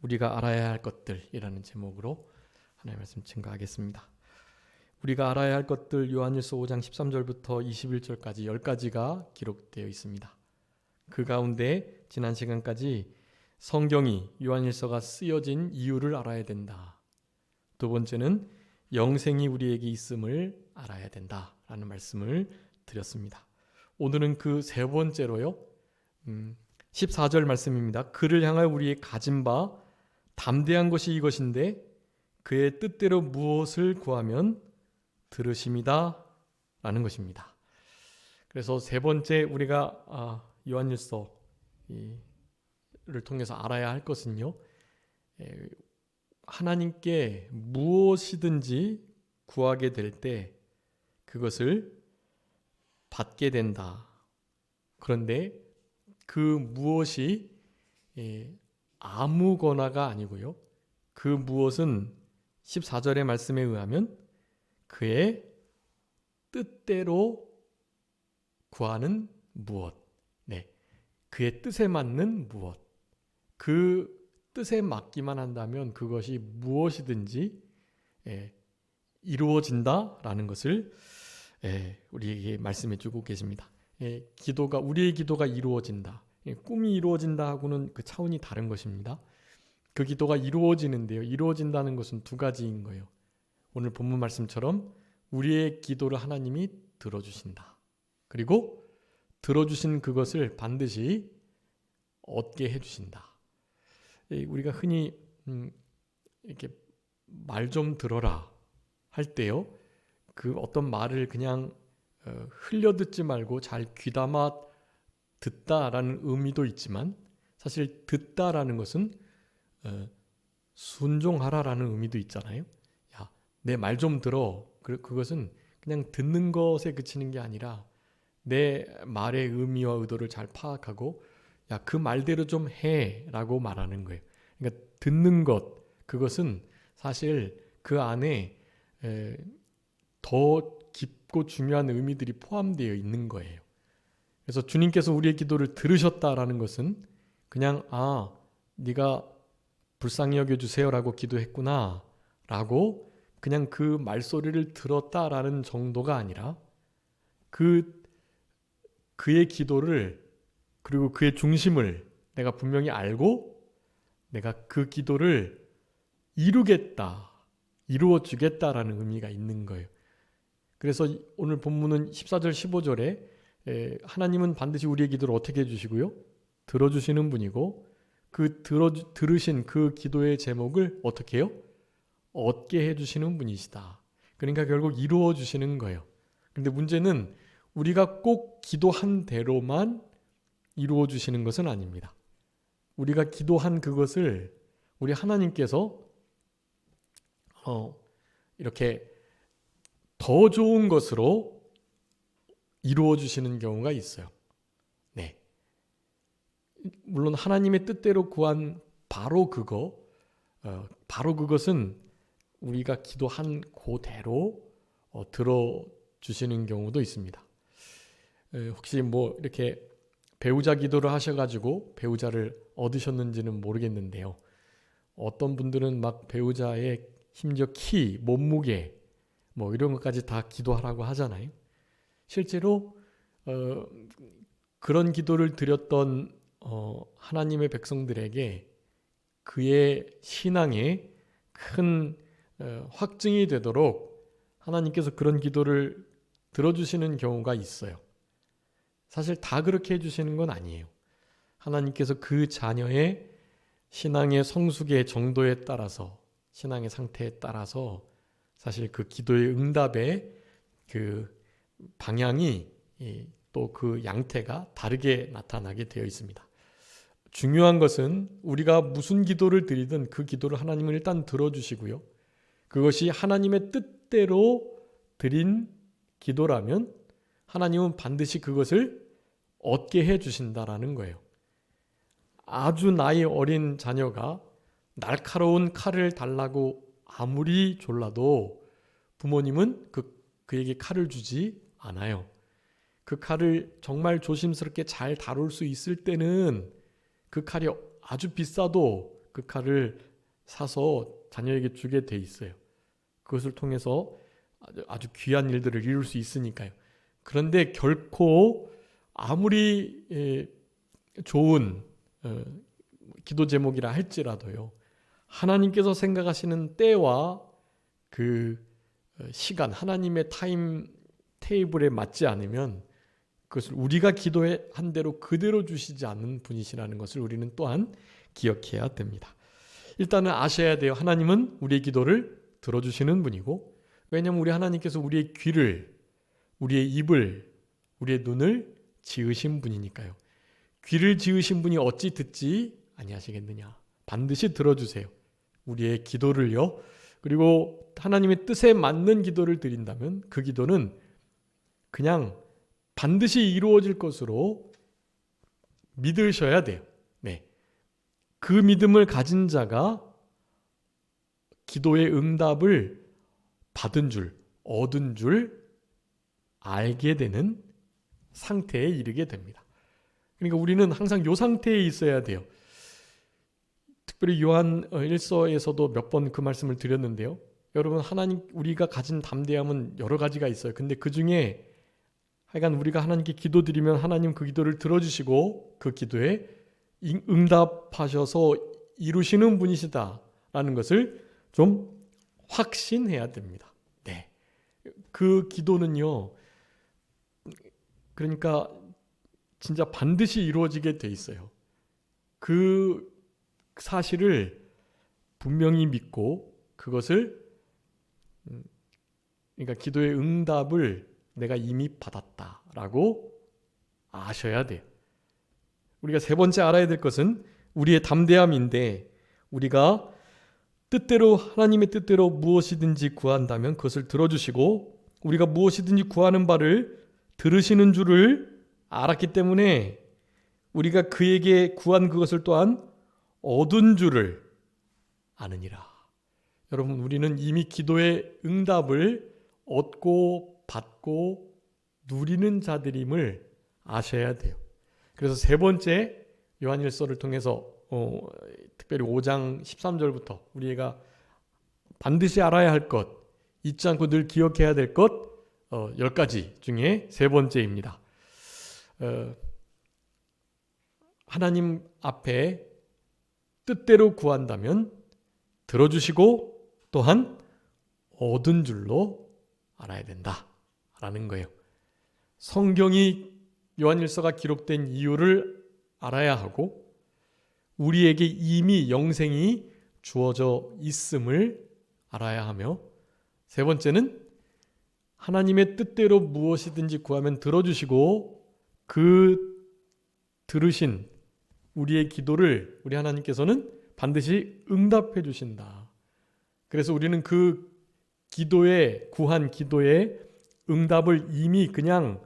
우리가 알아야 할 것들이라는 제목으로 하나님의 말씀 증거하겠습니다. 우리가 알아야 할 것들 요한일서 5장 13절부터 21절까지 10가지가 기록되어 있습니다. 그 가운데 지난 시간까지 성경이 요한일서가 쓰여진 이유를 알아야 된다. 두 번째는 영생이 우리에게 있음을 알아야 된다라는 말씀을 드렸습니다. 오늘은 그 세 번째로요. 14절 말씀입니다. 그를 향하여 우리의 가진 바 담대한 것이 이것인데 그의 뜻대로 무엇을 구하면 들으심이다 라는 것입니다. 그래서 세 번째 우리가 요한일서를 통해서 알아야 할 것은요, 하나님께 무엇이든지 구하게 될 때 그것을 받게 된다. 그런데 그 무엇이 아무거나가 아니고요, 그 무엇은 14절의 말씀에 의하면 그의 뜻대로 구하는 무엇, 그의 뜻에 맞는 무엇, 그 뜻에 맞기만 한다면 그것이 무엇이든지 이루어진다라는 것을 우리에게 말씀해 주고 계십니다. 우리의 기도가 이루어진다, 꿈이 이루어진다 하고는 그 차원이 다른 것입니다. 그 기도가 이루어지는데요, 이루어진다는 것은 두 가지인 거예요. 오늘 본문 말씀처럼 우리의 기도를 하나님이 들어주신다. 그리고 들어주신 그것을 반드시 얻게 해주신다. 우리가 흔히 이렇게 말 좀 들어라 할 때요, 그 어떤 말을 그냥 흘려 듣지 말고 잘 귀담아 듣다라는 의미도 있지만, 사실 듣다라는 것은 순종하라라는 의미도 있잖아요. 야, 내 말 좀 들어. 그것은 그냥 듣는 것에 그치는 게 아니라 내 말의 의미와 의도를 잘 파악하고 야, 그 말대로 좀 해라고 말하는 거예요. 그러니까 듣는 것, 그것은 사실 그 안에 더 깊고 중요한 의미들이 포함되어 있는 거예요. 그래서 주님께서 우리의 기도를 들으셨다라는 것은 그냥 네가 불쌍히 여겨주세요라고 기도했구나 라고 그냥 그 말소리를 들었다라는 정도가 아니라 그의 기도를, 그리고 그의 중심을 내가 분명히 알고 내가 그 기도를 이루겠다, 이루어 주겠다라는 의미가 있는 거예요. 그래서 오늘 본문은 14절 15절에 하나님은 반드시 우리의 기도를 어떻게 해주시고요? 들어주시는 분이고, 그 들으신 그 기도의 제목을 어떻게 해요? 얻게 해주시는 분이시다. 그러니까 결국 이루어 주시는 거예요. 그런데 문제는 우리가 꼭 기도한 대로만 이루어 주시는 것은 아닙니다. 우리가 기도한 그것을 우리 하나님께서 이렇게 더 좋은 것으로 이루어 주시는 경우가 있어요. 물론 하나님의 뜻대로 구한 바로 그것은 우리가 기도한 그대로 들어주시는 경우도 있습니다. 혹시 이렇게 배우자 기도를 하셔가지고 배우자를 얻으셨는지는 모르겠는데요, 어떤 분들은 막 배우자의 심지어 키, 몸무게 이런 것까지 다 기도하라고 하잖아요. 실제로 그런 기도를 드렸던 하나님의 백성들에게 그의 신앙에 큰 확증이 되도록 하나님께서 그런 기도를 들어주시는 경우가 있어요. 사실 다 그렇게 해주시는 건 아니에요. 하나님께서 그 자녀의 신앙의 성숙의 정도에 따라서, 신앙의 상태에 따라서 사실 그 기도의 응답의 그 방향이 또 그 양태가 다르게 나타나게 되어 있습니다. 중요한 것은 우리가 무슨 기도를 드리든 그 기도를 하나님은 일단 들어주시고요, 그것이 하나님의 뜻대로 드린 기도라면 하나님은 반드시 그것을 얻게 해주신다라는 거예요. 아주 나이 어린 자녀가 날카로운 칼을 달라고 아무리 졸라도 부모님은 그에게 칼을 주지 않아요. 그 칼을 정말 조심스럽게 잘 다룰 수 있을 때는 그 칼이 아주 비싸도 그 칼을 사서 자녀에게 주게 돼 있어요. 그것을 통해서 아주 귀한 일들을 이룰 수 있으니까요. 그런데 결코 아무리 좋은 기도 제목이라 할지라도요, 하나님께서 생각하시는 때와 그 시간, 하나님의 타임 테이블에 맞지 않으면 그것을 우리가 기도한 대로 그대로 주시지 않는 분이시라는 것을 우리는 또한 기억해야 됩니다. 일단은 아셔야 돼요. 하나님은 우리의 기도를 들어주시는 분이고, 왜냐하면 우리 하나님께서 우리의 귀를, 우리의 입을, 우리의 눈을 지으신 분이니까요. 귀를 지으신 분이 어찌 듣지 아니하시겠느냐. 반드시 들어주세요. 우리의 기도를요. 그리고 하나님의 뜻에 맞는 기도를 드린다면 그 기도는 그냥 반드시 이루어질 것으로 믿으셔야 돼요. 네. 그 믿음을 가진 자가 기도의 응답을 받은 줄, 얻은 줄 알게 되는 상태에 이르게 됩니다. 그러니까 우리는 항상 이 상태에 있어야 돼요. 특별히 요한 1서에서도 몇 번 그 말씀을 드렸는데요. 여러분, 하나님, 우리가 가진 담대함은 여러 가지가 있어요. 근데 그 중에 하여간 우리가 하나님께 기도드리면 하나님 그 기도를 들어주시고 그 기도에 응답하셔서 이루시는 분이시다라는 것을 좀 확신해야 됩니다. 네. 그 기도는요, 그러니까 진짜 반드시 이루어지게 돼 있어요. 그 사실을 분명히 믿고 그것을, 그러니까 기도의 응답을 내가 이미 받았다라고 아셔야 돼요. 우리가 세 번째 알아야 될 것은 우리의 담대함인데, 우리가 뜻대로, 하나님의 뜻대로 무엇이든지 구한다면 그것을 들어주시고 우리가 무엇이든지 구하는 바를 들으시는 줄을 알았기 때문에 우리가 그에게 구한 그것을 또한 얻은 줄을 아느니라. 여러분, 우리는 이미 기도의 응답을 얻고 받고 누리는 자들임을 아셔야 돼요. 그래서 세 번째 요한일서를 통해서 특별히 5장 13절부터 우리가 반드시 알아야 할 것, 잊지 않고 늘 기억해야 될 것 10가지 중에 세 번째입니다. 하나님 앞에 뜻대로 구한다면 들어주시고 또한 얻은 줄로 알아야 된다라는 거예요. 성경이 요한일서가 기록된 이유를 알아야 하고 우리에게 이미 영생이 주어져 있음을 알아야 하며, 세 번째는 하나님의 뜻대로 무엇이든지 구하면 들어주시고 그 들으신 우리의 기도를 우리 하나님께서는 반드시 응답해 주신다. 그래서 우리는 그 기도에, 구한 기도의 응답을 이미 그냥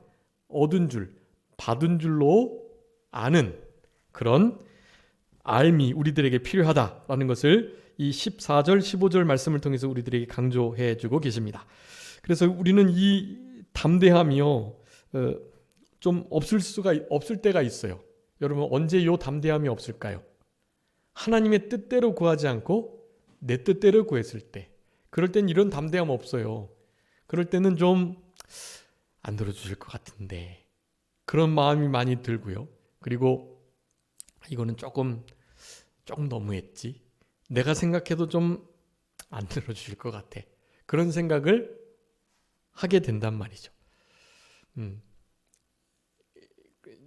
얻은 줄, 받은 줄로 아는 그런 알미 우리들에게 필요하다라는 것을 이 14절, 15절 말씀을 통해서 우리들에게 강조해 주고 계십니다. 그래서 우리는 이 담대함이요, 좀 없을 때가 있어요. 여러분, 언제 이 담대함이 없을까요? 하나님의 뜻대로 구하지 않고 내 뜻대로 구했을 때, 그럴 땐 이런 담대함 없어요. 그럴 때는 좀 안 들어주실 것 같은데 그런 마음이 많이 들고요. 그리고 이거는 조금 너무했지, 내가 생각해도 좀 안 들어주실 것 같아, 그런 생각을 하게 된단 말이죠.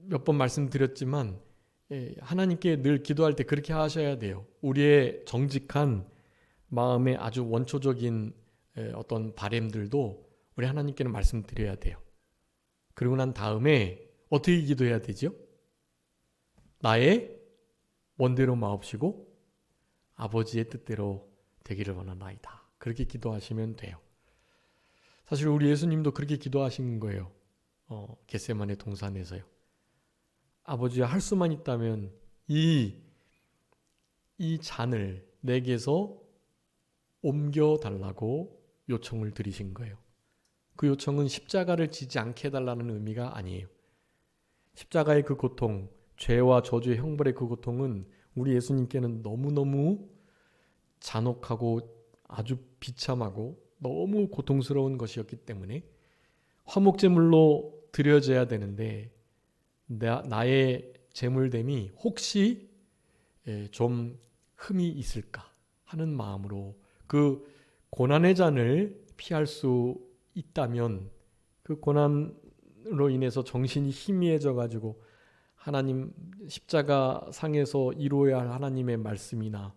몇 번 말씀드렸지만 하나님께 늘 기도할 때 그렇게 하셔야 돼요. 우리의 정직한 마음의 아주 원초적인 어떤 바램들도 우리 하나님께는 말씀드려야 돼요. 그리고 난 다음에 어떻게 기도해야 되죠? 나의 원대로 마옵시고 아버지의 뜻대로 되기를 원하나이다. 그렇게 기도하시면 돼요. 사실 우리 예수님도 그렇게 기도하신 거예요. 겟세마네 동산에서요. 아버지야, 할 수만 있다면 이 잔을 내게서 옮겨달라고 요청을 드리신 거예요. 그 요청은 십자가를 지지 않게 해달라는 의미가 아니에요. 십자가의 그 고통, 죄와 저주의 형벌의 그 고통은 우리 예수님께는 너무너무 잔혹하고 아주 비참하고 너무 고통스러운 것이었기 때문에 화목제물로 드려져야 되는데 나의 제물됨이 혹시 좀 흠이 있을까 하는 마음으로 그 고난의 잔을 피할 수 있다면 그 고난으로 인해서 정신이 희미해져 가지고 하나님 십자가 상에서 이루어야 할 하나님의 말씀이나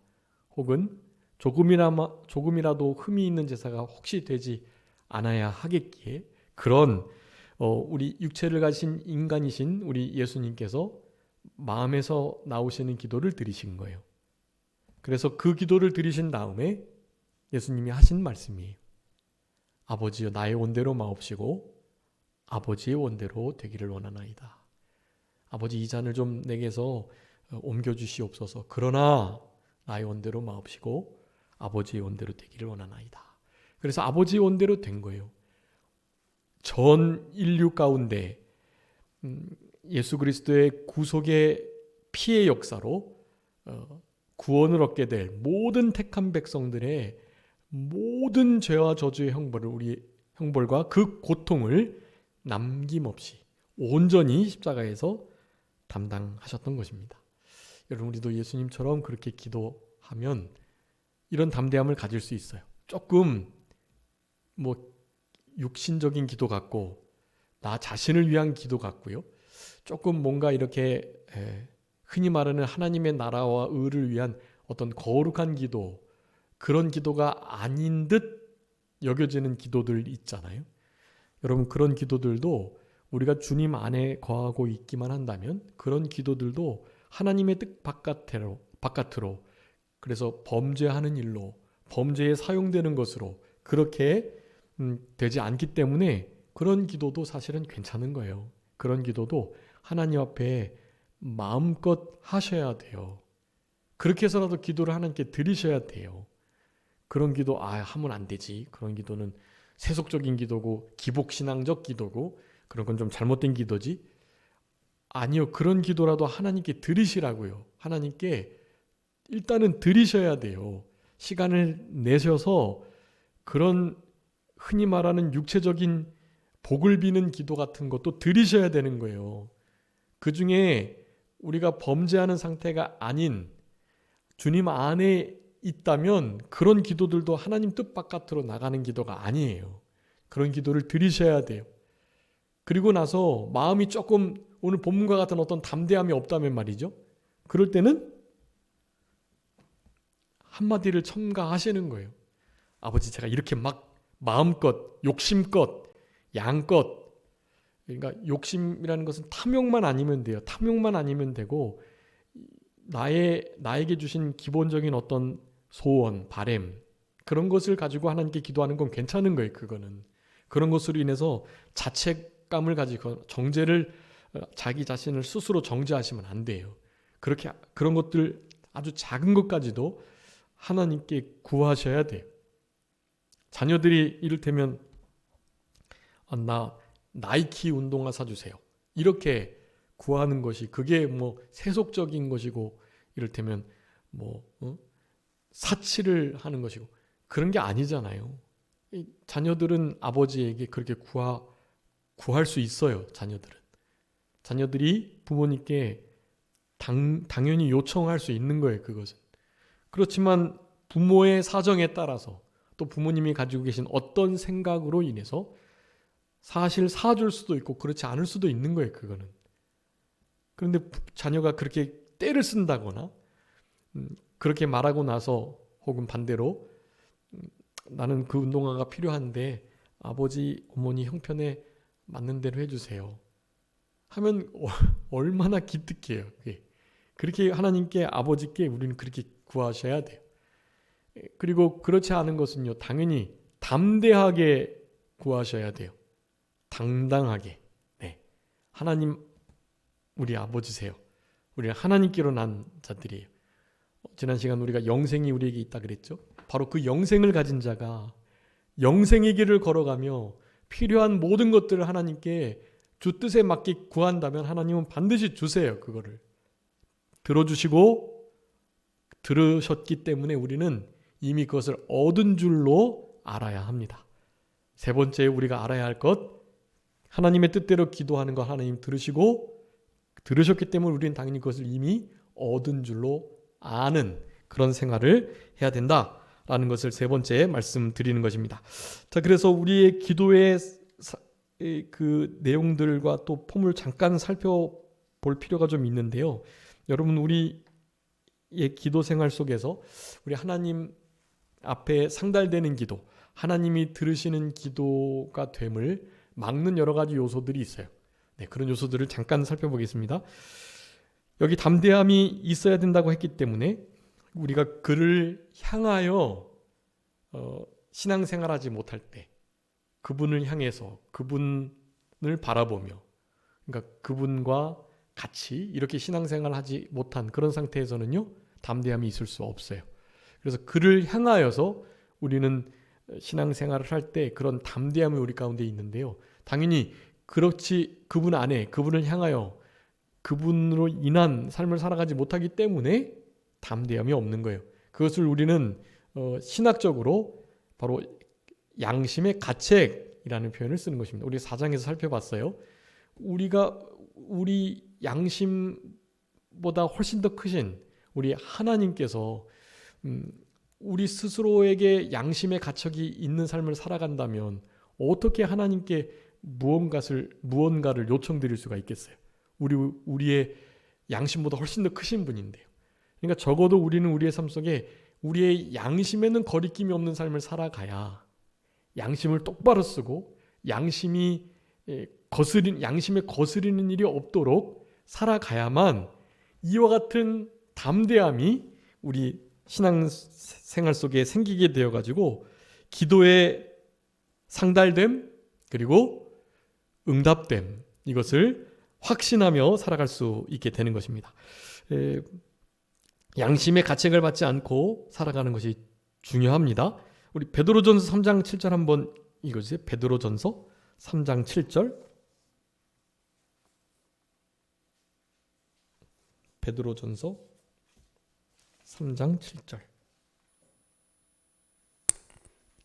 혹은 조금이라도 흠이 있는 제사가 혹시 되지 않아야 하겠기에 그런 우리 육체를 가진 인간이신 우리 예수님께서 마음에서 나오시는 기도를 드리신 거예요. 그래서 그 기도를 드리신 다음에 예수님이 하신 말씀이에요. 아버지여 나의 원대로 마옵시고 아버지의 원대로 되기를 원하나이다. 아버지 이 잔을 좀 내게서 옮겨주시옵소서. 그러나 나의 원대로 마옵시고 아버지의 원대로 되기를 원하나이다. 그래서 아버지의 원대로 된 거예요. 전 인류 가운데 예수 그리스도의 구속의 피의 역사로 구원을 얻게 될 모든 택한 백성들의 모든 죄와 저주의 형벌과 그 고통을 남김없이 온전히 십자가에서 담당하셨던 것입니다. 여러분 우리도 예수님처럼 그렇게 기도하면 이런 담대함을 가질 수 있어요. 조금 육신적인 기도 같고 나 자신을 위한 기도 같고요. 조금 뭔가 이렇게 흔히 말하는 하나님의 나라와 의를 위한 어떤 거룩한 기도, 그런 기도가 아닌 듯 여겨지는 기도들 있잖아요. 여러분 그런 기도들도 우리가 주님 안에 거하고 있기만 한다면 그런 기도들도 하나님의 뜻 바깥으로 그래서 범죄하는 일로 범죄에 사용되는 것으로 그렇게 되지 않기 때문에 그런 기도도 사실은 괜찮은 거예요. 그런 기도도 하나님 앞에 마음껏 하셔야 돼요. 그렇게 해서라도 기도를 하나님께 드리셔야 돼요. 그런 기도 하면 안 되지. 그런 기도는 세속적인 기도고 기복신앙적 기도고 그런 건 좀 잘못된 기도지. 아니요. 그런 기도라도 하나님께 드리시라고요. 하나님께 일단은 드리셔야 돼요. 시간을 내셔서 그런 흔히 말하는 육체적인 복을 비는 기도 같은 것도 드리셔야 되는 거예요. 그 중에 우리가 범죄하는 상태가 아닌 주님 안에 있다면 그런 기도들도 하나님 뜻 바깥으로 나가는 기도가 아니에요. 그런 기도를 드리셔야 돼요. 그리고 나서 마음이 조금 오늘 본문과 같은 어떤 담대함이 없다면 말이죠. 그럴 때는 한마디를 첨가하시는 거예요. 아버지 제가 이렇게 막 마음껏 욕심껏 양껏 그러니까 욕심이라는 것은 탐욕만 아니면 돼요. 탐욕만 아니면 되고 나에게 주신 기본적인 어떤 소원, 바램 그런 것을 가지고 하나님께 기도하는 건 괜찮은 거예요. 그거는 그런 것으로 인해서 자책감을 가지고 정죄를 자기 자신을 스스로 정죄하시면 안 돼요. 그렇게 그런 것들 아주 작은 것까지도 하나님께 구하셔야 돼요. 자녀들이 이를테면 나 나이키 운동화 사주세요. 이렇게 구하는 것이 그게 세속적인 것이고 이를테면 사치를 하는 것이고 그런 게 아니잖아요. 자녀들은 아버지에게 그렇게 구할 수 있어요. 자녀들이 부모님께 당연히 요청할 수 있는 거예요. 그것은. 그렇지만 부모의 사정에 따라서 또 부모님이 가지고 계신 어떤 생각으로 인해서 사실 사줄 수도 있고 그렇지 않을 수도 있는 거예요. 그거는. 그런데 자녀가 그렇게 떼를 쓴다거나 그렇게 말하고 나서 혹은 반대로 나는 그 운동화가 필요한데 아버지 어머니 형편에 맞는 대로 해주세요 하면 얼마나 기특해요. 그렇게 하나님께 아버지께 우리는 그렇게 구하셔야 돼요. 그리고 그렇지 않은 것은요 당연히 담대하게 구하셔야 돼요. 당당하게. 하나님 우리 아버지세요. 우리는 하나님께로 난 자들이에요. 지난 시간 우리가 영생이 우리에게 있다 그랬죠. 바로 그 영생을 가진 자가 영생의 길을 걸어가며 필요한 모든 것들을 하나님께 주 뜻에 맞게 구한다면 하나님은 반드시 주세요. 그거를 들어주시고 들으셨기 때문에 우리는 이미 그것을 얻은 줄로 알아야 합니다. 세 번째 우리가 알아야 할 것, 하나님의 뜻대로 기도하는 거 하나님 들으셨기 때문에 우리는 당연히 그것을 이미 얻은 줄로 아는 그런 생활을 해야 된다라는 것을 세 번째 말씀드리는 것입니다. 자, 그래서 우리의 기도의 그 내용들과 또 폼을 잠깐 살펴볼 필요가 좀 있는데요. 여러분, 우리의 기도 생활 속에서 우리 하나님 앞에 상달되는 기도, 하나님이 들으시는 기도가 됨을 막는 여러 가지 요소들이 있어요. 네, 그런 요소들을 잠깐 살펴보겠습니다. 여기 담대함이 있어야 된다고 했기 때문에 우리가 그를 향하여 신앙생활하지 못할 때, 그분을 향해서 그분을 바라보며, 그러니까 그분과 같이 이렇게 신앙생활하지 못한 그런 상태에서는요, 담대함이 있을 수 없어요. 그래서 그를 향하여서 우리는 신앙생활을 할 때 그런 담대함이 우리 가운데 있는데요. 당연히 그렇지, 그분 안에, 그분을 향하여 그분으로 인한 삶을 살아가지 못하기 때문에 담대함이 없는 거예요. 그것을 우리는 신학적으로 바로 양심의 가책이라는 표현을 쓰는 것입니다. 우리 4장에서 살펴봤어요. 우리 양심보다 훨씬 더 크신 우리 하나님께서 우리 스스로에게 양심의 가책이 있는 삶을 살아간다면 어떻게 하나님께 무언가를 요청드릴 수가 있겠어요? 우리의 양심보다 훨씬 더 크신 분인데요. 그러니까 적어도 우리는 우리의 삶 속에 우리의 양심에는 거리낌이 없는 삶을 살아가야, 양심을 똑바로 쓰고 양심에 거스리는 일이 없도록 살아가야만 이와 같은 담대함이 우리 신앙생활 속에 생기게 되어가지고 기도의 상달됨 그리고 응답됨, 이것을 확신하며 살아갈 수 있게 되는 것입니다. 양심의 가책을 받지 않고 살아가는 것이 중요합니다. 우리 베드로전서 3장 7절 한번 읽어주세요. 베드로전서 3장 7절. 베드로전서 3장 7절.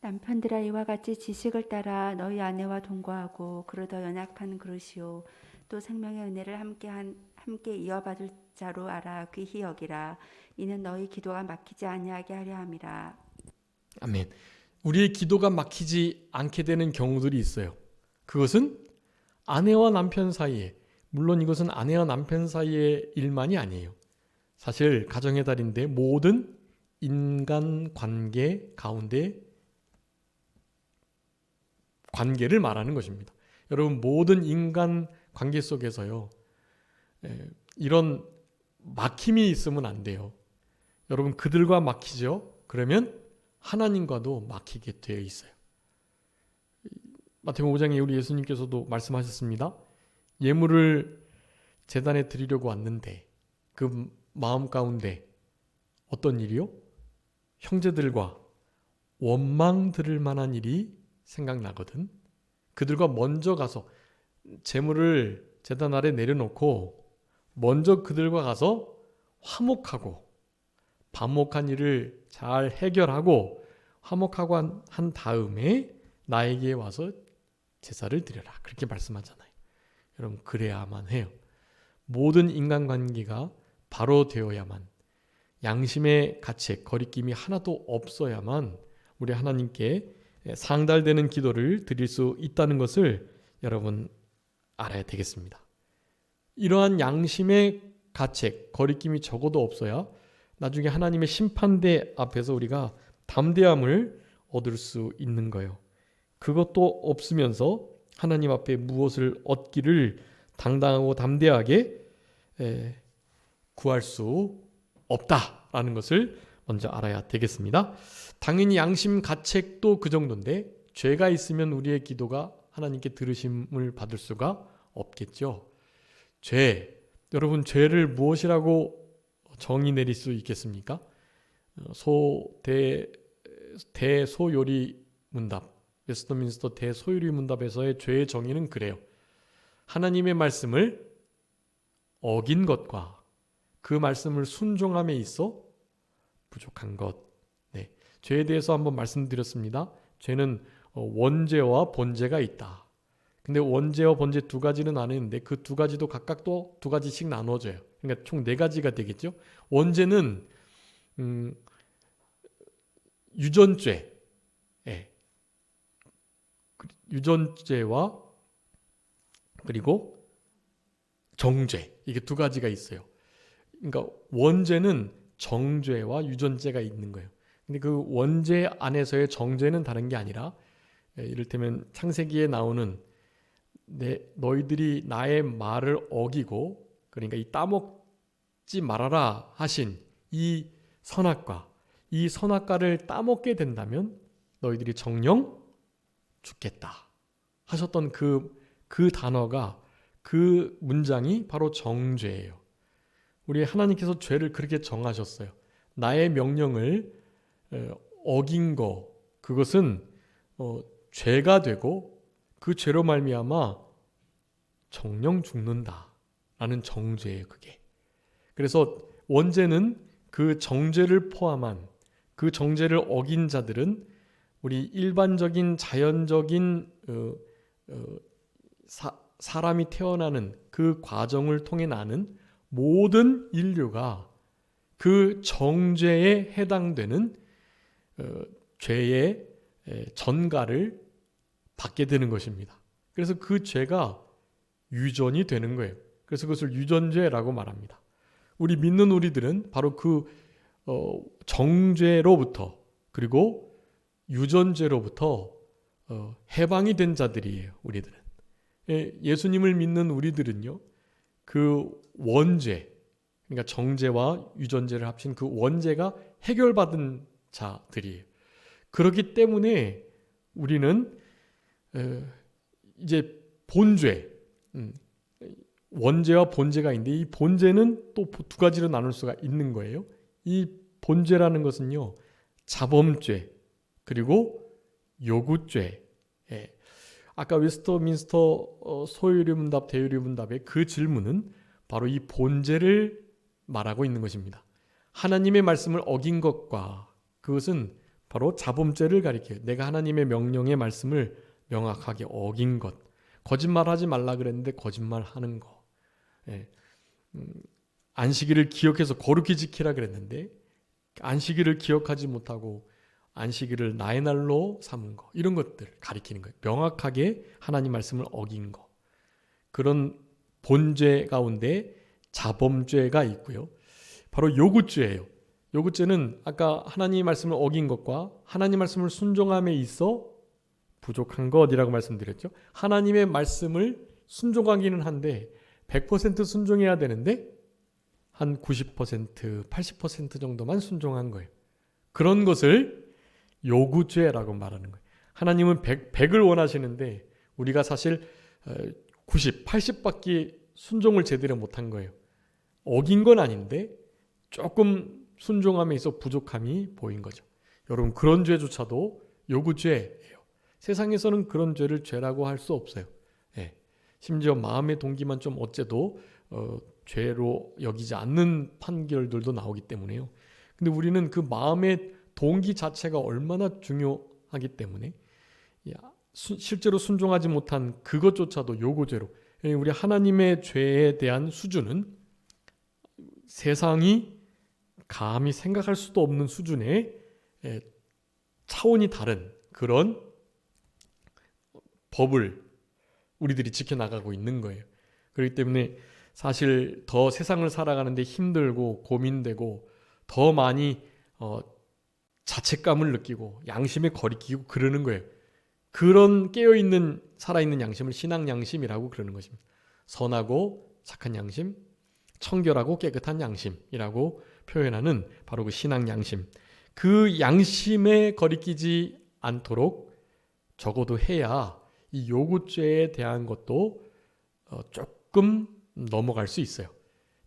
남편들아, 이와 같이 지식을 따라 너희 아내와 동거하고 그러더 연약한 그릇이요 또 생명의 은혜를 함께 이어받을 자로 알아 귀히 여기라. 이는 너희 기도가 막히지 아니하게 하려 함이라. 아멘. 우리의 기도가 막히지 않게 되는 경우들이 있어요. 그것은 아내와 남편 사이에, 물론 이것은 아내와 남편 사이의 일만이 아니에요. 사실 가정의 달인데 모든 인간 관계 가운데 관계를 말하는 것입니다. 여러분, 모든 인간 관계 속에서요, 이런 막힘이 있으면 안 돼요. 여러분, 그들과 막히죠? 그러면 하나님과도 막히게 되어 있어요. 마태복음 5장에 우리 예수님께서도 말씀하셨습니다. 예물을 제단에 드리려고 왔는데 그 마음 가운데 어떤 일이요? 형제들과 원망 들을 만한 일이 생각나거든. 그들과 먼저 가서 제물을 제단 아래 내려놓고 먼저 그들과 가서 화목하고 반목한 일을 잘 해결하고 화목하고 한 다음에 나에게 와서 제사를 드려라, 그렇게 말씀하잖아요. 여러분, 그래야만 해요. 모든 인간관계가 바로 되어야만, 양심의 가책, 거리낌이 하나도 없어야만 우리 하나님께 상달되는 기도를 드릴 수 있다는 것을 여러분 알아야 되겠습니다. 이러한 양심의 가책, 거리낌이 적어도 없어야 나중에 하나님의 심판대 앞에서 우리가 담대함을 얻을 수 있는 거예요. 그것도 없으면서 하나님 앞에 무엇을 얻기를 당당하고 담대하게 구할 수 없다라는 것을 먼저 알아야 되겠습니다. 당연히 양심 가책도 그 정도인데 죄가 있으면 우리의 기도가 하나님께 들으심을 받을 수가 없겠죠. 여러분, 죄를 무엇이라고 정의 내릴 수 있겠습니까? 대소요리 문답, 웨스트민스터 대소요리 문답에서의 죄의 정의는 그래요. 하나님의 말씀을 어긴 것과 그 말씀을 순종함에 있어 부족한 것. 네. 죄에 대해서 한번 말씀드렸습니다. 죄는 원죄와 본죄가 있다. 근데 원죄와 본죄 두 가지는 아는데 그 두 가지도 각각 또 두 가지씩 나눠져요. 그러니까 총 네 가지가 되겠죠. 원죄는 유전죄, 예. 유전죄와 그리고 정죄, 이게 두 가지가 있어요. 그러니까 원죄는 정죄와 유전죄가 있는 거예요. 근데 그 원죄 안에서의 정죄는 다른 게 아니라, 이를테면 창세기에 나오는 너희들이 나의 말을 어기고, 그러니까 이 따먹지 말아라 하신 이 선악과를 따먹게 된다면 너희들이 정령 죽겠다 하셨던 그 단어가, 그 문장이 바로 정죄예요. 우리 하나님께서 죄를 그렇게 정하셨어요. 나의 명령을 어긴 거, 그것은 죄가 되고 그 죄로 말미암아 정령 죽는다라는 정죄예요, 그게. 그래서 원죄는 그 정죄를 포함한, 그 정죄를 어긴 자들은 우리 일반적인 자연적인 사람이 태어나는 그 과정을 통해 나는 모든 인류가 그 정죄에 해당되는 죄의 전가를 받게 되는 것입니다. 그래서 그 죄가 유전이 되는 거예요. 그래서 그것을 유전죄라고 말합니다. 우리 믿는 우리들은 바로 그 정죄로부터, 그리고 유전죄로부터 해방이 된 자들이에요. 우리들은. 예수님을 믿는 우리들은요, 그 원죄, 그러니까 정죄와 유전죄를 합친 그 원죄가 해결받은 자들이에요. 그렇기 때문에 우리는 이제 본죄, 원죄와 본죄가 있는데, 이 본죄는 또 두 가지로 나눌 수가 있는 거예요. 이 본죄라는 것은요, 자범죄 그리고 요구죄. 아까 웨스터민스터 소유리문답, 대유리문답의 그 질문은 바로 이 본죄를 말하고 있는 것입니다. 하나님의 말씀을 어긴 것과, 그것은 바로 자범죄를 가리켜요. 내가 하나님의 명령의 말씀을 명확하게 어긴 것. 거짓말하지 말라 그랬는데 거짓말하는 거. 안식일을 기억해서 거룩히 지키라 그랬는데 안식일을 기억하지 못하고 안식일을 나의 날로 삼은 거, 이런 것들 가리키는 거예요. 명확하게 하나님 말씀을 어긴 거. 그런 본죄 가운데 자범죄가 있고요. 바로 요구죄예요. 요구죄는 아까 하나님 말씀을 어긴 것과 하나님 말씀을 순종함에 있어 부족한 것이라고 말씀드렸죠. 하나님의 말씀을 순종하기는 한데 100% 순종해야 되는데 한 90%, 80% 정도만 순종한 거예요. 그런 것을 요구죄라고 말하는 거예요. 하나님은 100을 원하시는데 우리가 사실 90, 80밖에 순종을 제대로 못한 거예요. 어긴 건 아닌데 조금 순종함에 있어 부족함이 보인 거죠. 여러분, 그런 죄조차도 요구죄예요. 세상에서는 그런 죄를 죄라고 할 수 없어요. 심지어 마음의 동기만 좀 어째도 죄로 여기지 않는 판결들도 나오기 때문에요. 근데 우리는 그 마음의 동기 자체가 얼마나 중요하기 때문에 실제로 순종하지 못한 그것조차도 요구죄로, 우리 하나님의 죄에 대한 수준은 세상이 감히 생각할 수도 없는 수준의 차원이 다른 그런 법을 우리들이 지켜나가고 있는 거예요. 그렇기 때문에 사실 더 세상을 살아가는데 힘들고 고민되고 더 많이 자책감을 느끼고 양심에 거리끼고 그러는 거예요. 그런 깨어있는 살아있는 양심을 신앙 양심이라고 그러는 것입니다. 선하고 착한 양심, 청결하고 깨끗한 양심이라고 표현하는 바로 그 신앙 양심. 그 양심에 거리끼지 않도록 적어도 해야 이 요구죄에 대한 것도 조금 넘어갈 수 있어요.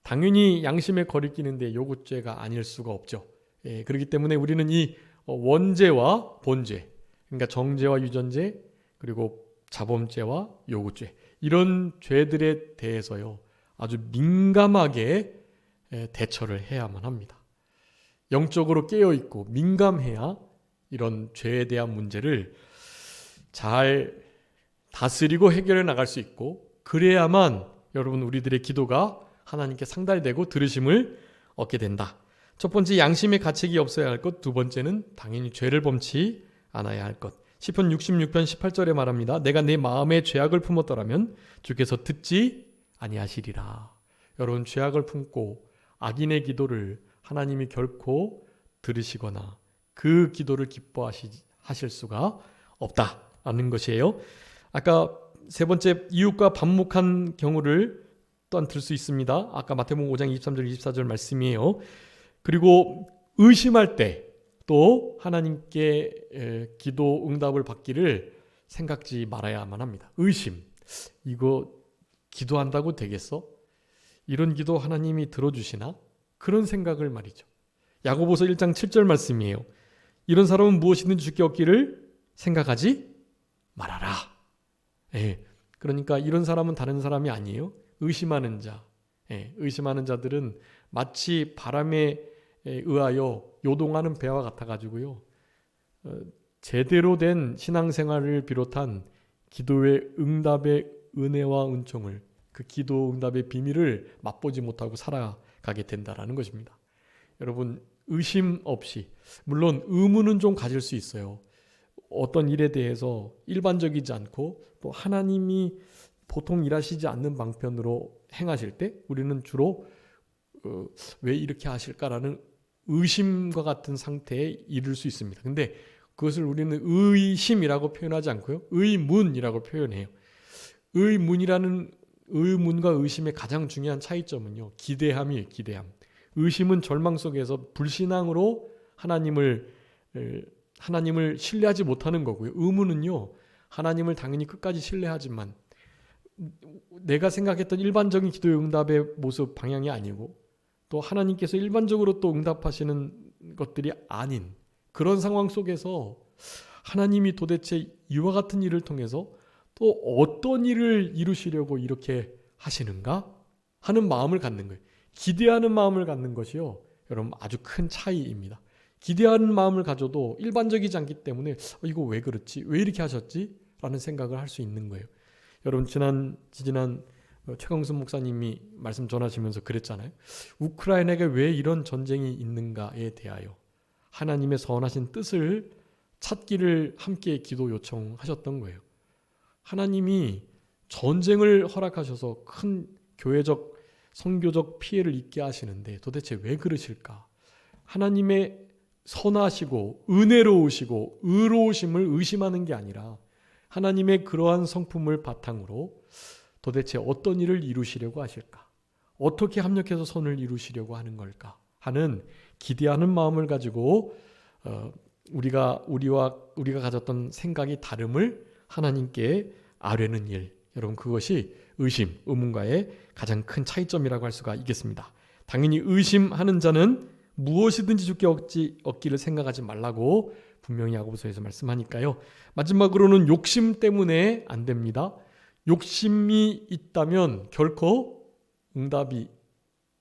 당연히 양심에 거리끼는데 요구죄가 아닐 수가 없죠. 그렇기 때문에 우리는 이 원죄와 본죄, 그러니까 정죄와 유전죄, 그리고 자범죄와 요구죄, 이런 죄들에 대해서요 아주 민감하게 대처를 해야만 합니다. 영적으로 깨어있고 민감해야 이런 죄에 대한 문제를 잘 다스리고 해결해 나갈 수 있고, 그래야만 여러분 우리들의 기도가 하나님께 상달되고 들으심을 얻게 된다. 첫 번째, 양심의 가책이 없어야 할 것. 두 번째는 당연히 죄를 범치 않아야 할 것. 시편 66편 18절에 말합니다. 내가 내 마음에 죄악을 품었더라면 주께서 듣지 아니하시리라. 여러분, 죄악을 품고 악인의 기도를 하나님이 결코 들으시거나 그 기도를 기뻐하실 수가 없다라는 것이에요. 아까 세 번째, 이웃과 반목한 경우를 또한 들 수 있습니다. 아까 마태복음 5장 23절 24절 말씀이에요. 그리고 의심할 때 또 하나님께 기도 응답을 받기를 생각지 말아야만 합니다. 의심, 이거 기도한다고 되겠어? 이런 기도 하나님이 들어주시나? 그런 생각을 말이죠. 야고보서 1장 7절 말씀이에요. 이런 사람은 무엇이든지 주께 얻기를 생각하지 말아라. 그러니까 이런 사람은 다른 사람이 아니에요. 의심하는 자. 의심하는 자들은 마치 바람에 의하여 요동하는 배와 같아가지고요. 제대로 된 신앙생활을 비롯한 기도의 응답의 은혜와 은총을, 그 기도 응답의 비밀을 맛보지 못하고 살아가게 된다라는 것입니다. 여러분, 의심 없이, 물론 의문은 좀 가질 수 있어요. 어떤 일에 대해서 일반적이지 않고 또 하나님이 보통 일하시지 않는 방편으로 행하실 때 우리는 주로 왜 이렇게 하실까라는 의심과 같은 상태에 이를 수 있습니다. 근데 그것을 우리는 의심이라고 표현하지 않고요, 의문이라고 표현해요. 의문이라는, 의문과 의심의 가장 중요한 차이점은요, 기대함이에요. 기대함. 의심은 절망 속에서 불신앙으로 하나님을 신뢰하지 못하는 거고요. 의문은요, 하나님을 당연히 끝까지 신뢰하지만 내가 생각했던 일반적인 기도의 응답의 모습 방향이 아니고 또 하나님께서 일반적으로 또 응답하시는 것들이 아닌 그런 상황 속에서 하나님이 도대체 이와 같은 일을 통해서 또 어떤 일을 이루시려고 이렇게 하시는가 하는 마음을 갖는 거예요. 기대하는 마음을 갖는 것이요, 여러분, 아주 큰 차이입니다. 기대하는 마음을 가져도 일반적이지 않기 때문에 이거 왜 그렇지? 왜 이렇게 하셨지? 라는 생각을 할 수 있는 거예요. 여러분, 지난 최강순 목사님이 말씀 전하시면서 그랬잖아요. 우크라이나에 왜 이런 전쟁이 있는가에 대하여 하나님의 선하신 뜻을 찾기를 함께 기도 요청하셨던 거예요. 하나님이 전쟁을 허락하셔서 큰 교회적, 선교적 피해를 입게 하시는데 도대체 왜 그러실까? 하나님의 선하시고 은혜로우시고 의로우심을 의심하는 게 아니라 하나님의 그러한 성품을 바탕으로 도대체 어떤 일을 이루시려고 하실까? 어떻게 합력해서 선을 이루시려고 하는 걸까? 하는 기대하는 마음을 가지고 우리가 가졌던 생각이 다름을 하나님께 아뢰는 일, 여러분, 그것이 의심, 의문과의 가장 큰 차이점이라고 할 수가 있겠습니다. 당연히 의심하는 자는 무엇이든지 주께 얻기를 생각하지 말라고 분명히 야고보서에서 말씀하니까요. 마지막으로는 욕심 때문에 안 됩니다. 욕심이 있다면 결코 응답이,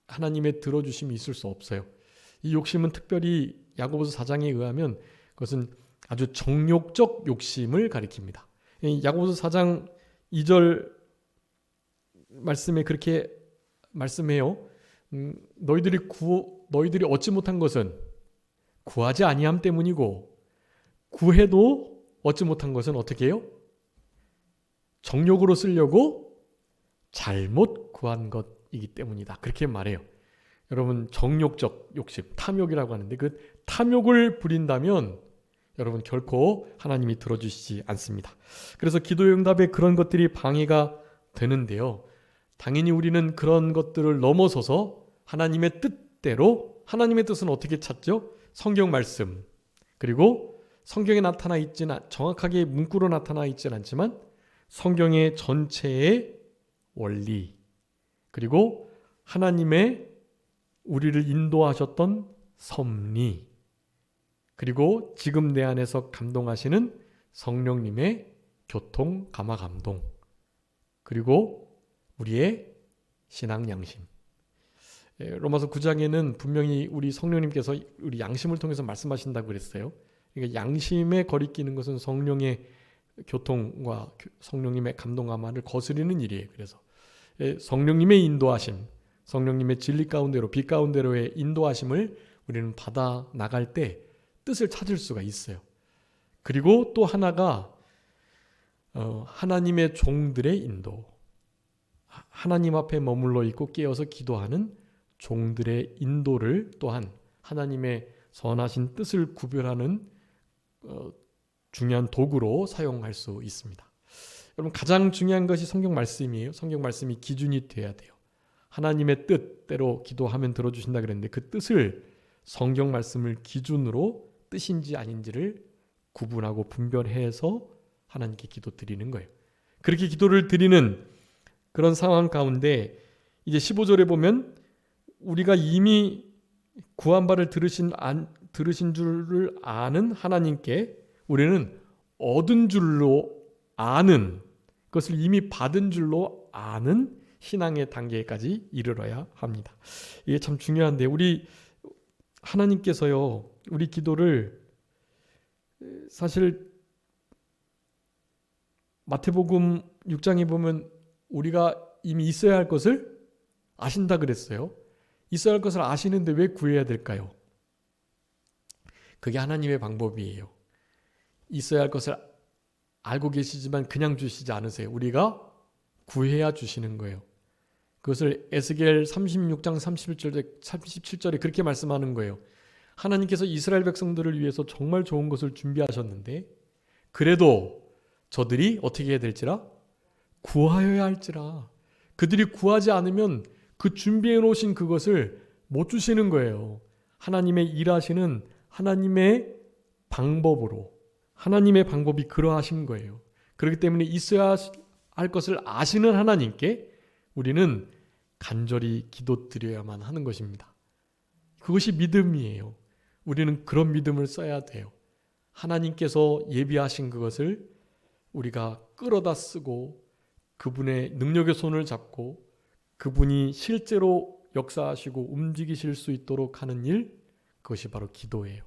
하나님의 들어주심이 있을 수 없어요. 이 욕심은 특별히 야고보서 4장에 의하면 그것은 아주 정욕적 욕심을 가리킵니다. 야고보서 4장 2절 말씀에 그렇게 말씀해요. 너희들이 얻지 못한 것은 구하지 아니함 때문이고 구해도 얻지 못한 것은 어떻게 해요? 정욕으로 쓰려고 잘못 구한 것이기 때문이다. 그렇게 말해요. 여러분, 정욕적 욕심, 탐욕이라고 하는데 그 탐욕을 부린다면 여러분 결코 하나님이 들어주시지 않습니다. 그래서 기도의 응답에 그런 것들이 방해가 되는데요. 당연히 우리는 그런 것들을 넘어서서 하나님의 뜻대로, 하나님의 뜻은 어떻게 찾죠? 성경 말씀, 그리고 성경에 나타나 있지는, 정확하게 문구로 나타나 있지는 않지만 성경의 전체의 원리, 그리고 하나님의 우리를 인도하셨던 섭리, 그리고 지금 내 안에서 감동하시는 성령님의 교통, 감화, 감동, 그리고 우리의 신앙 양심, 로마서 9장에는 분명히 우리 성령님께서 우리 양심을 통해서 말씀하신다고 그랬어요. 그러니까 양심에 거리끼는 것은 성령의 교통과 성령님의 감동함을 거스르는 일이에요. 그래서 성령님의 인도하심, 성령님의 진리 가운데로 빛 가운데로의 인도하심을 우리는 받아 나갈 때 뜻을 찾을 수가 있어요. 그리고 또 하나가 하나님의 종들의 인도, 하나님 앞에 머물러 있고 깨어서 기도하는 종들의 인도를 또한 하나님의 선하신 뜻을 구별하는 중요한 도구로 사용할 수 있습니다. 여러분, 가장 중요한 것이 성경 말씀이에요. 성경 말씀이 기준이 돼야 돼요. 하나님의 뜻대로 기도하면 들어주신다 그랬는데 그 뜻을 성경 말씀을 기준으로 뜻인지 아닌지를 구분하고 분별해서 하나님께 기도 드리는 거예요. 그렇게 기도를 드리는 그런 상황 가운데 이제 15절에 보면 우리가 이미 구한 바를 들으신 줄을 아는 하나님께 우리는 얻은 줄로 아는, 그것을 이미 받은 줄로 아는 신앙의 단계까지 이르러야 합니다. 이게 참 중요한데 우리 하나님께서요, 우리 기도를 사실 마태복음 6장에 보면 우리가 이미 있어야 할 것을 아신다 그랬어요. 있어야 할 것을 아시는데 왜 구해야 될까요? 그게 하나님의 방법이에요. 있어야 할 것을 알고 계시지만 그냥 주시지 않으세요. 우리가 구해야 주시는 거예요. 그것을 에스겔 36장 37절에 그렇게 말씀하는 거예요. 하나님께서 이스라엘 백성들을 위해서 정말 좋은 것을 준비하셨는데 그래도 저들이 어떻게 해야 될지라? 구하여야 할지라. 그들이 구하지 않으면 그 준비해 놓으신 그것을 못 주시는 거예요. 하나님의 일하시는 하나님의 방법으로, 하나님의 방법이 그러하신 거예요. 그렇기 때문에 있어야 할 것을 아시는 하나님께 우리는 간절히 기도드려야만 하는 것입니다. 그것이 믿음이에요. 우리는 그런 믿음을 써야 돼요. 하나님께서 예비하신 그것을 우리가 끌어다 쓰고 그분의 능력의 손을 잡고 그분이 실제로 역사하시고 움직이실 수 있도록 하는 일, 그것이 바로 기도예요.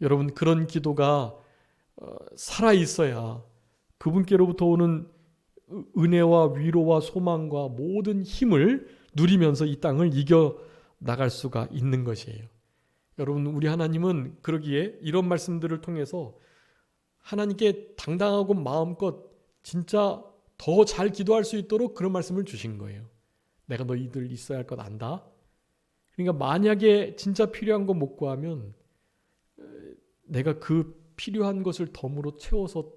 여러분, 그런 기도가 살아 있어야 그분께로부터 오는 은혜와 위로와 소망과 모든 힘을 누리면서 이 땅을 이겨 나갈 수가 있는 것이에요. 여러분, 우리 하나님은 그러기에 이런 말씀들을 통해서 하나님께 당당하고 마음껏 진짜 더 잘 기도할 수 있도록 그런 말씀을 주신 거예요. 내가 너희들 있어야 할 것 안다. 그러니까 만약에 진짜 필요한 거 못 구하면 내가 그 필요한 것을 덤으로 채워서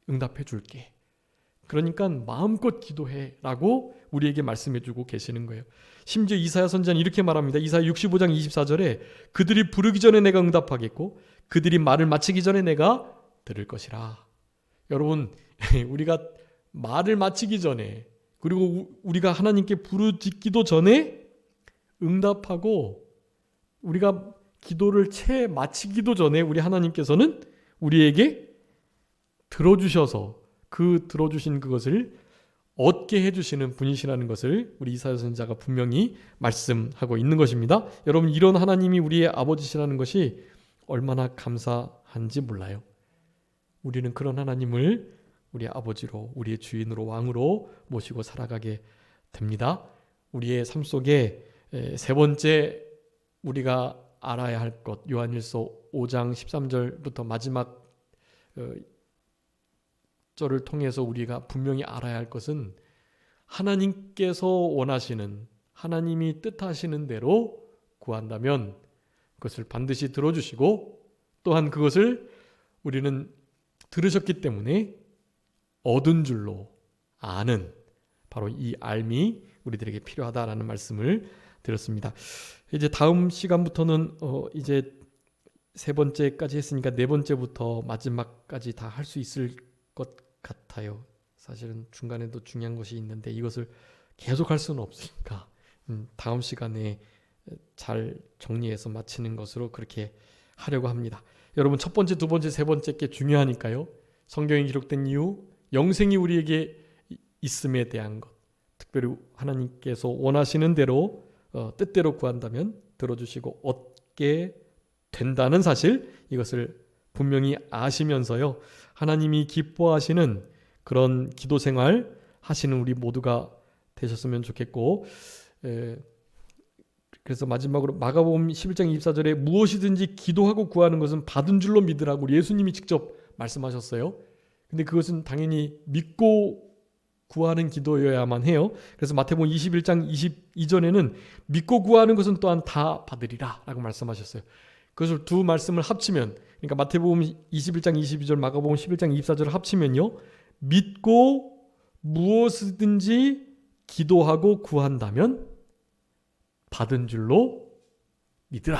응답해 줄게. 그러니까 마음껏 기도해 라고 우리에게 말씀해 주고 계시는 거예요. 심지어 이사야 선지자는 이렇게 말합니다. 이사야 65장 24절에 그들이 부르기 전에 내가 응답하겠고 그들이 말을 마치기 전에 내가 들을 것이라. 여러분, 우리가 말을 마치기 전에 그리고 우리가 하나님께 부르짖기도 전에 응답하고 우리가 기도를 채 마치기도 전에 우리 하나님께서는 우리에게 들어주셔서 그 들어주신 그것을 얻게 해주시는 분이시라는 것을 우리 이사야 선지자가 분명히 말씀하고 있는 것입니다. 여러분, 이런 하나님이 우리의 아버지시라는 것이 얼마나 감사한지 몰라요. 우리는 그런 하나님을 우리의 아버지로, 우리의 주인으로, 왕으로 모시고 살아가게 됩니다. 우리의 삶 속에 세 번째 우리가 알아야 할 것, 요한일서 5장 13절부터 마지막 절을 통해서 우리가 분명히 알아야 할 것은 하나님께서 원하시는, 하나님이 뜻하시는 대로 구한다면 그것을 반드시 들어주시고 또한 그것을 우리는 들으셨기 때문에 얻은 줄로 아는, 바로 이 알미 우리들에게 필요하다라는 말씀을 드렸습니다. 이제 다음 시간부터는 이제 세 번째까지 했으니까 네 번째부터 마지막까지 다 할 수 있을 것 같아요. 사실은 중간에도 중요한 것이 있는데 이것을 계속 할 수는 없으니까 다음 시간에 잘 정리해서 마치는 것으로 그렇게 하려고 합니다. 여러분, 첫 번째, 두 번째, 세 번째 게 중요하니까요. 성경에 기록된 이유, 영생이 우리에게 있음에 대한 것, 특별히 하나님께서 원하시는 대로 뜻대로 구한다면 들어주시고 얻게 된다는 사실, 이것을 분명히 아시면서요, 하나님이 기뻐하시는 그런 기도 생활 하시는 우리 모두가 되셨으면 좋겠고, 그래서 마지막으로 마가복음 11장 24절에 무엇이든지 기도하고 구하는 것은 받은 줄로 믿으라고 예수님이 직접 말씀하셨어요. 근데 그것은 당연히 믿고 구하는 기도여야만 해요. 그래서 마태복음 21장 22절에는 믿고 구하는 것은 또한 다 받으리라 라고 말씀하셨어요. 그것을 두 말씀을 합치면, 그러니까 마태복음 21장 22절, 마가복음 11장 24절을 합치면요, 믿고 무엇이든지 기도하고 구한다면 받은 줄로 믿으라.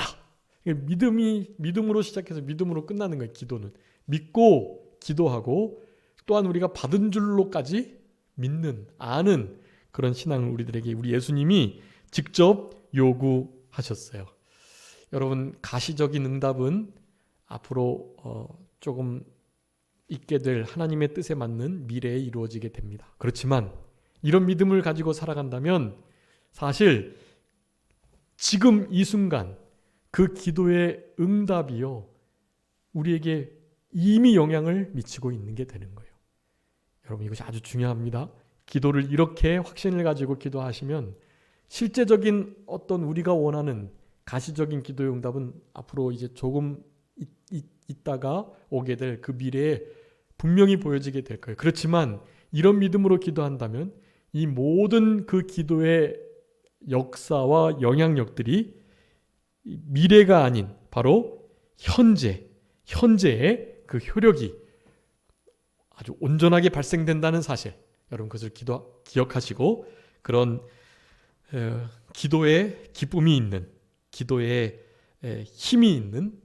믿음으로 시작해서 믿음으로 끝나는 거예요. 기도는 믿고 기도하고 또한 우리가 받은 줄로까지 믿는, 아는 그런 신앙을 우리들에게 우리 예수님이 직접 요구하셨어요. 여러분, 가시적인 응답은 앞으로 조금 있게 될 하나님의 뜻에 맞는 미래에 이루어지게 됩니다. 그렇지만 이런 믿음을 가지고 살아간다면 사실 지금 이 순간 그 기도의 응답이요, 우리에게 이미 영향을 미치고 있는 게 되는 거예요. 여러분, 이것이 아주 중요합니다. 기도를 이렇게 확신을 가지고 기도하시면 실제적인 어떤 우리가 원하는 가시적인 기도의 응답은 앞으로 이제 조금 있다가 오게 될 그 미래에 분명히 보여지게 될 거예요. 그렇지만 이런 믿음으로 기도한다면 이 모든 그 기도의 역사와 영향력들이 미래가 아닌 바로 현재의 그 효력이 아주 온전하게 발생된다는 사실, 여러분 그것을 기억하시고 그런 기도에 기쁨이 있는, 기도에 힘이 있는,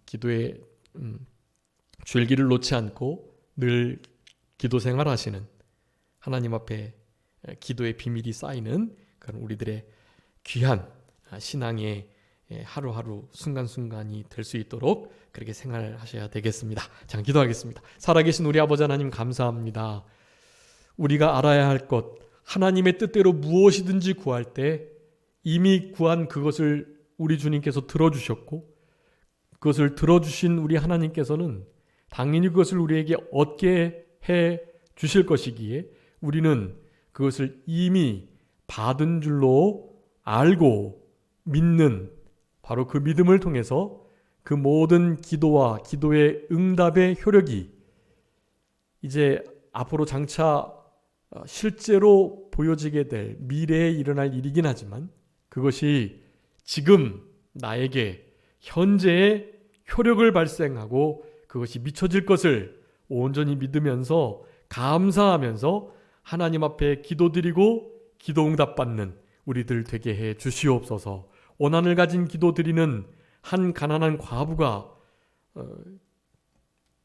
기도에 줄기를 놓지 않고 늘 기도 생활하시는, 하나님 앞에 기도의 비밀이 쌓이는 그런 우리들의 귀한 신앙의 하루하루 순간순간이 될 수 있도록 그렇게 생활하셔야 되겠습니다. 자, 기도하겠습니다. 살아계신 우리 아버지 하나님, 감사합니다. 우리가 알아야 할 것, 하나님의 뜻대로 무엇이든지 구할 때 이미 구한 그것을 우리 주님께서 들어주셨고, 그것을 들어주신 우리 하나님께서는 당연히 그것을 우리에게 얻게 해 주실 것이기에 우리는 그것을 이미 받은 줄로 알고 믿는, 바로 그 믿음을 통해서 그 모든 기도와 기도의 응답의 효력이 이제 앞으로 장차 실제로 보여지게 될 미래에 일어날 일이긴 하지만 그것이 지금 나에게 현재의 효력을 발생하고 그것이 미쳐질 것을 온전히 믿으면서 감사하면서 하나님 앞에 기도드리고 기도 응답받는 우리들 되게 해 주시옵소서. 원한을 가진 기도드리는 한 가난한 과부가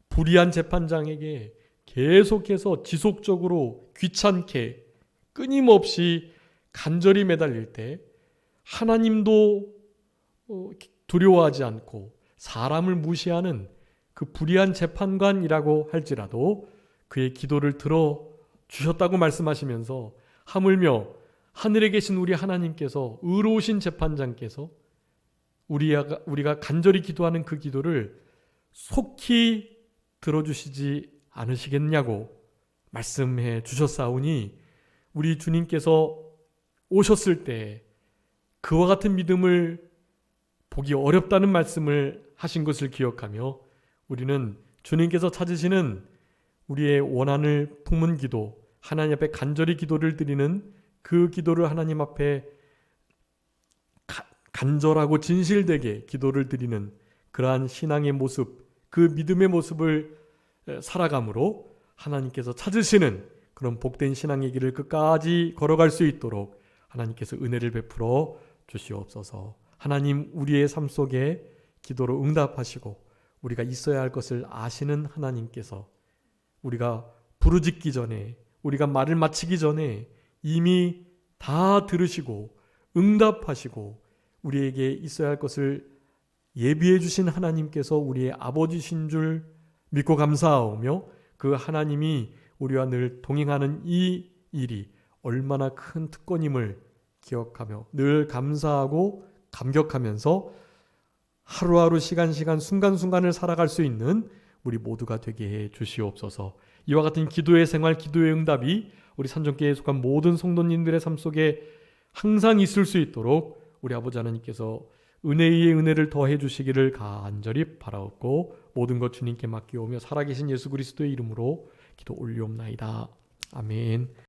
불의한 재판장에게 계속해서 지속적으로 귀찮게 끊임없이 간절히 매달릴 때 하나님도 두려워하지 않고 사람을 무시하는 그 불의한 재판관이라고 할지라도 그의 기도를 들어주셨다고 말씀하시면서 하물며 하늘에 계신 우리 하나님께서, 의로우신 재판장께서 우리가 간절히 기도하는 그 기도를 속히 들어주시지 않으시겠냐고 말씀해 주셨사오니 우리 주님께서 오셨을 때 그와 같은 믿음을 보기 어렵다는 말씀을 하신 것을 기억하며 우리는 주님께서 찾으시는 우리의 원한을 품은 기도, 하나님 앞에 간절히 기도를 드리는 그 기도를 하나님 앞에 간절하고 진실되게 기도를 드리는 그러한 신앙의 모습, 그 믿음의 모습을 살아감으로 하나님께서 찾으시는 그런 복된 신앙의 길을 끝까지 걸어갈 수 있도록 하나님께서 은혜를 베풀어 주시옵소서. 하나님, 우리의 삶 속에 기도로 응답하시고 우리가 있어야 할 것을 아시는 하나님께서 우리가 부르짖기 전에, 우리가 말을 마치기 전에 이미 다 들으시고 응답하시고 우리에게 있어야 할 것을 예비해 주신 하나님께서 우리의 아버지신 줄 믿고 감사하오며 그 하나님이 우리와 늘 동행하는 이 일이 얼마나 큰 특권임을 기억하며 늘 감사하고 감격하면서 하루하루 시간 순간순간을 살아갈 수 있는 우리 모두가 되게 해 주시옵소서. 이와 같은 기도의 생활, 기도의 응답이 우리 산정교회에 속한 모든 성도님들의 삶 속에 항상 있을 수 있도록 우리 아버지 하나님께서 은혜 위에 은혜를 더해 주시기를 간절히 바라옵고 모든 것 주님께 맡기오며 살아계신 예수 그리스도의 이름으로 기도 올리옵나이다. 아멘.